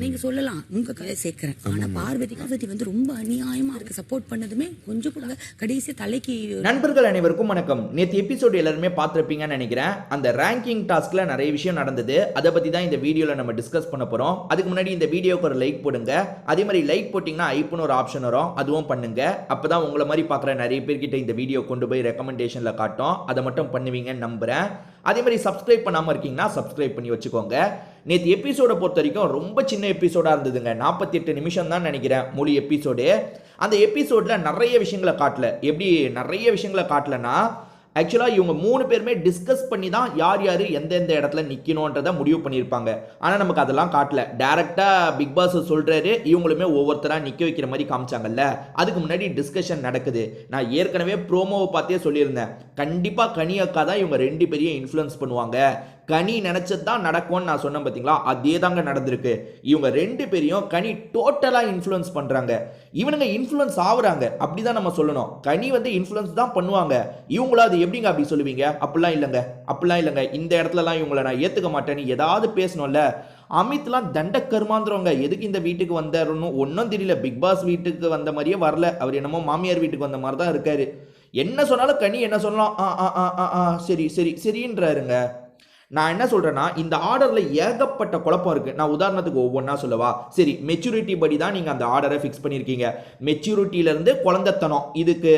நீங்க சொல்லலாம் உங்க கதை சேர்க்கிறேன். ஆனா பார்வதி வந்து ரொம்ப அநியாயமா இருக்கு. சப்போர்ட் பண்ணதுமே கொஞ்சம் கூட கடைசி தலைக்கு. நண்பர்கள் அனைவருக்கும் வணக்கம். நேற்று எபிசோடு எல்லாருமே பார்த்துருப்பீங்கன்னு நினைக்கிறேன். அந்த ரேங்கிங் டாஸ்க்ல நிறைய விஷயம் நடந்தது. அதை பத்தி தான் இந்த வீடியோல நம்ம டிஸ்கஸ் பண்ண போறோம். அதுக்கு முன்னாடி இந்த வீடியோக்கு ஒரு லைக் போடுங்க. அதே மாதிரி லைக் போட்டீங்கன்னா ஐப்புன்னு ஒரு ஆப்ஷன் வரும், அதுவும் பண்ணுங்க. அப்பதான் உங்களை மாதிரி பார்க்குற நிறைய பேர்கிட்ட இந்த வீடியோ கொண்டு போய் ரெக்கமெண்டேஷன்ல காட்டும். அதை மட்டும் பண்ணுவீங்கன்னு நம்புறேன். அதே மாதிரி சப்ஸ்கிரைப் பண்ணாமல் இருக்கீங்கன்னா சப்ஸ்கிரைப் பண்ணி வச்சுக்கோங்க. நேற்று எபிசோடை பொறுத்த வரைக்கும் ரொம்ப சின்ன எபிசோடாக இருந்ததுங்க. 48 நிமிஷம் தான் நினைக்கிறேன் முழு எபிசோடு. அந்த எபிசோடில் நிறைய விஷயங்களை காட்டல. எப்படி நிறைய விஷயங்களை காட்டலன்னா, ஆக்சுவலாக இவங்க 3 பேருமே டிஸ்கஸ் பண்ணி தான் யார் யார் எந்தெந்த இடத்துல நிற்கணுன்றதை முடிவு பண்ணியிருப்பாங்க. ஆனால் நமக்கு அதெல்லாம் காட்டல. டேரெக்டாக பிக் பாஸ் சொல்கிறாரு, இவங்களுமே ஒவ்வொருத்தராக நிற்க வைக்கிற மாதிரி காமிச்சாங்கல்ல. அதுக்கு முன்னாடி டிஸ்கஷன் நடக்குது. நான் ஏற்கனவே ப்ரோமோவை பார்த்தே சொல்லியிருந்தேன், கண்டிப்பாக கனி அக்கா தான் இவங்க 2 பேரையும் இன்ஃப்ளூயன்ஸ் பண்ணுவாங்க. கனி நினச்சது தான் நடக்கும்னு நான் சொன்னேன் பார்த்தீங்களா, அதே தாங்க நடந்திருக்கு. இவங்க 2 பேரையும் கனி டோட்டலாக இன்ஃப்ளூயன்ஸ் பண்ணுறாங்க. இவனுங்க இன்ஃப்ளூயன்ஸ் ஆகுறாங்க, அப்படி தான் நம்ம சொல்லணும். கனி வந்து இன்ஃப்ளூயன்ஸ் தான் பண்ணுவாங்க. இவங்கள அது எப்படிங்க அப்படி சொல்லுவீங்க? அப்படிலாம் இல்லைங்க. இந்த இடத்துலலாம் இவங்களை நான் ஏற்றுக்க மாட்டேன்னு ஏதாவது பேசணும்ல. அமித்லாம் தண்ட கருமாந்திரவங்க. எதுக்கு இந்த வீட்டுக்கு வந்தாருன்னு ஒன்றும் தெரியல. பிக் பாஸ் வீட்டுக்கு வந்த மாதிரியே வரல. அவர் என்னமோ மாமியார் வீட்டுக்கு வந்த மாதிரி தான் இருக்காரு. என்ன சொன்னாலும் கனி என்ன சொல்லலாம், சரின்றாருங்க. நான் என்ன சொல்றேன்னா, இந்த ஆர்டர்ல ஏகப்பட்ட குழப்பம் இருக்கு. நான் உதாரணத்துக்கு ஒவ்வொன்றா சொல்லவா? சரி, மெச்சூரிட்டி படி தான் நீங்க அந்த ஆர்டரை ஃபிக்ஸ் பண்ணியிருக்கீங்க. மெச்சூரிட்டியில இருந்து குழந்தைத்தனம், இதுக்கு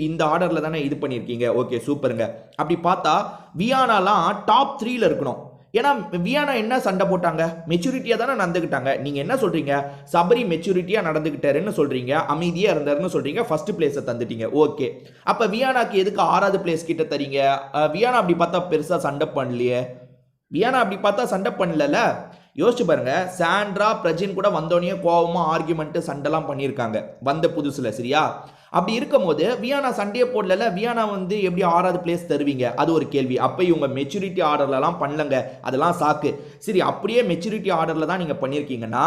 இந்த ஆர்டர்ல தானே இது பண்ணியிருக்கீங்க. ஓகே, சூப்பருங்க. அப்படி பார்த்தா வியானாலாம் டாப் 3ல இருக்கணும். ஏன்னா வியானா என்ன சண்டை போட்டாங்க? மெச்சூரிட்டியா தானே நடந்துக்கிட்டாங்க. நீங்க என்ன சொல்றீங்க? சபரி மெச்சூரிட்டியா நடந்துக்கிட்டாருன்னு சொல்றீங்க, அமைதியா இருந்தாருன்னு சொல்றீங்க, ஃபர்ஸ்ட் பிளேஸை தந்துட்டீங்க. ஓகே, அப்ப வியானாக்கு எதுக்கு 6வது பிளேஸ் கிட்ட தரீங்க? வியானா அப்படி பார்த்தா பெருசா சண்டை பண்ணல. யோசிச்சு பாருங்க, சாண்ட்ரா பிரஜின் கூட வந்தோடனே கோவமா ஆர்குமெண்ட் சண்டைலாம் பண்ணியிருக்காங்க வந்த புதுசுல. சரியா? அப்படி இருக்கும் போது வியானா சண்டையை போடல. வியானா வந்து எப்படி 6வது பிளேஸ் தருவீங்க? அது ஒரு கேள்வி. அப்போ இவங்க மெச்சூரிட்டி ஆர்டர்லாம் பண்ணலங்க, அதெல்லாம் சாக்கு. சரி, அப்படியே மெச்சூரிட்டி ஆர்டர்ல தான் நீங்க பண்ணியிருக்கீங்கன்னா,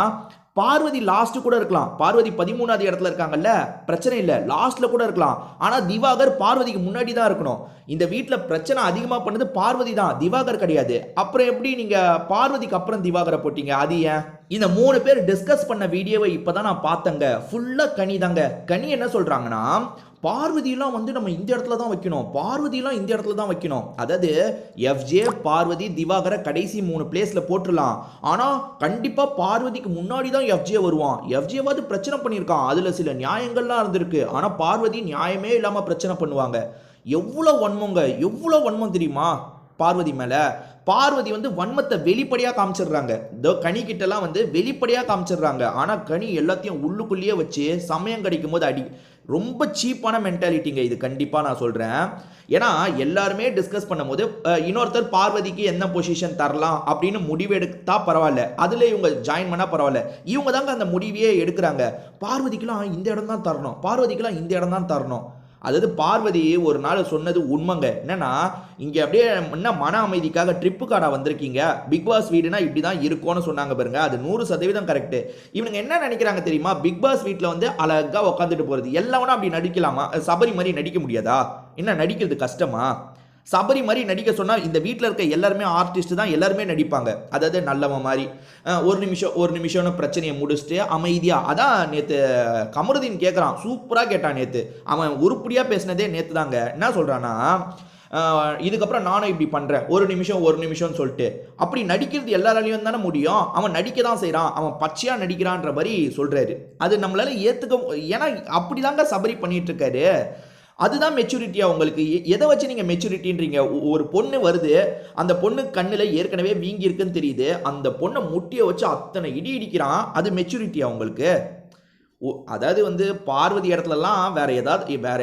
பார்வதி லாஸ்ட் கூட இருக்கலாம். பார்வதி 13வது இடத்துல இருக்காங்கல்ல, பிரச்சனை இல்லை, லாஸ்ட்ல கூட இருக்கலாம். ஆனா திவாகர் பார்வதிக்கு முன்னாடி தான் இருக்கணும். இந்த வீட்டில் பிரச்சனை அதிகமாக பண்ணது பார்வதி தான், திவாகர் கிடையாது. அப்புறம் எப்படி நீங்க பார்வதிக்கு அப்புறம் திவாகரை போட்டீங்க? அது ஏன்? இந்த 3 பேர் டிஸ்கஸ் பண்ண வீடியோவை இப்பதான் நான் பார்த்தேங்க. ஃபுல்லா கனி தாங்க. கனி என்ன சொல்றாங்கன்னா, பார்வதியெல்லாம் வந்து நம்ம இந்த இடத்துல தான் வைக்கணும். அதாவது எஃப்ஜே, பார்வதி, திவாகரை கடைசி 3 பிளேஸ்ல போட்டுடலாம். ஆனா கண்டிப்பா பார்வதிக்கு முன்னாடி தான் எஃப்ஜே வருவான். எஃப்ஜேவாது பிரச்சனை பண்ணியிருக்கான், அதுல சில நியாயங்கள்லாம் இருந்திருக்கு. ஆனா பார்வதி நியாயமே இல்லாம பிரச்சனை பண்ணுவாங்க. எவ்வளவு வன்மம் தெரியுமா பார்வதி மேல? பார்வதி வந்து வன்மத்தை வெளிப்படையா காமிச்சிடுறாங்க. கனி கிட்டலாம் வந்து வெளிப்படையா காமிச்சிடுறாங்க. ஆனா கனி எல்லாத்தையும் உள்ளுக்குள்ளேயே வச்சு சமயம் கிடைக்கும் போது அடி. ரொம்ப சீப்பான மென்டாலிட்டிங்க இது, கண்டிப்பா நான் சொல்றேன். ஏன்னா எல்லாருமே டிஸ்கஸ் பண்ணும் போது இன்னொருத்தர் பார்வதிக்கு என்ன பொசிஷன் தரலாம் அப்படின்னு முடிவெடுத்தா பரவாயில்ல, அதுல இவங்க ஜாயின் பண்ணா பரவாயில்ல. இவங்க தாங்க அந்த முடிவையே எடுக்கிறாங்க. பார்வதிக்கெல்லாம் இந்த இடம் தான் தரணும். அதாவது பார்வதி ஒரு நாள் சொன்னது உண்மைங்க. என்னன்னா, இங்க அப்படியே என்ன மன அமைதிக்காக ட்ரிப்பு கார்டா வந்திருக்கீங்க, பிக் பாஸ் வீடுனா இப்படிதான் இருக்கும்னு சொன்னாங்க பாருங்க. அது 100% கரெக்ட். இவனுங்க என்ன நினைக்கிறாங்க தெரியுமா? பிக் பாஸ் வீட்டில் வந்து அழகா உட்காந்துட்டு போறது. எல்லாவனும் அப்படி நடிக்கலாமா? சபரி மாதிரி நடிக்க முடியாதா? என்ன நடிக்கிறது கஷ்டமா? சபரி மாதிரி நடிக்க சொன்னால் இந்த வீட்டில் இருக்க எல்லாருமே ஆர்டிஸ்ட் தான், எல்லாருமே நடிப்பாங்க. அதாவது நல்லவன் மாதிரி ஒரு நிமிஷம்னு பிரச்சனையை முடிச்சுட்டு அமைதியாக. அதான் நேற்று கமருதீன் கேட்குறான், சூப்பராக கேட்டான் நேற்று. அவன் உருப்படியாக பேசினதே நேற்று தாங்க. என்ன சொல்கிறான்னா, இதுக்கப்புறம் நானும் இப்படி பண்ணுறேன், ஒரு நிமிஷம்னு சொல்லிட்டு. அப்படி நடிக்கிறது எல்லாராலையும் தானே முடியும். அவன் நடிக்க தான் செய்கிறான், அவன் பச்சையாக நடிக்கிறான்ற மாதிரி சொல்கிறாரு. அது நம்மளால ஏற்றுக்க, ஏன்னா அப்படி தாங்க சபரி பண்ணிட்டு இருக்காரு. அதுதான் மெச்சூரிட்டியா உங்களுக்கு? எதை வச்சு நீங்க மெச்சூரிட்டின்றீங்க? ஒரு பொண்ணு வருது, அந்த பொண்ணு கண்ணுல ஏற்கனவே வீங்கி இருக்குன்னு தெரியுது, அந்த பொண்ணை முட்டியை வச்சு அத்தனை இடி இடிக்கிறான். அது மெச்சூரிட்டியா உங்களுக்கு? அதாவது வந்து பார்வதி இடத்துலலாம் வேற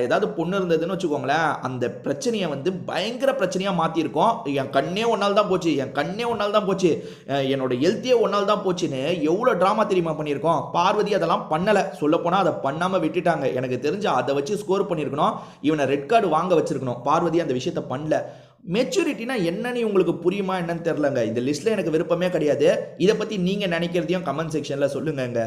ஏதாவது பொண்ணு இருந்ததுன்னு வச்சுக்கோங்களேன், அந்த பிரச்சனையை வந்து பயங்கர பிரச்சனையாக மாற்றிருக்கோம். என் கண்ணே ஒன்றால் தான் போச்சு, என்னோட ஹெல்த்தியே ஒன்றால் தான் போச்சுன்னு எவ்வளோ ட்ராமா தெரியுமா பண்ணியிருக்கோம். பார்வதி அதெல்லாம் பண்ணலை. சொல்லப்போனால் அதை பண்ணாமல் விட்டுட்டாங்க. எனக்கு தெரிஞ்சு அதை வச்சு ஸ்கோர் பண்ணியிருக்கணும், இவனை ரெட் கார்டு வாங்க வச்சிருக்கணும். பார்வதி அந்த விஷயத்த பண்ணல. மெச்சூரிட்டினா என்னன்னு உங்களுக்கு புரியுமா என்னன்னு தெரிலங்க. இந்த லிஸ்ட்டில் எனக்கு விருப்பமே கிடையாது. இதை பற்றி நீங்கள் நினைக்கிறதையும் கமெண்ட் செக்ஷனில் சொல்லுங்கங்க.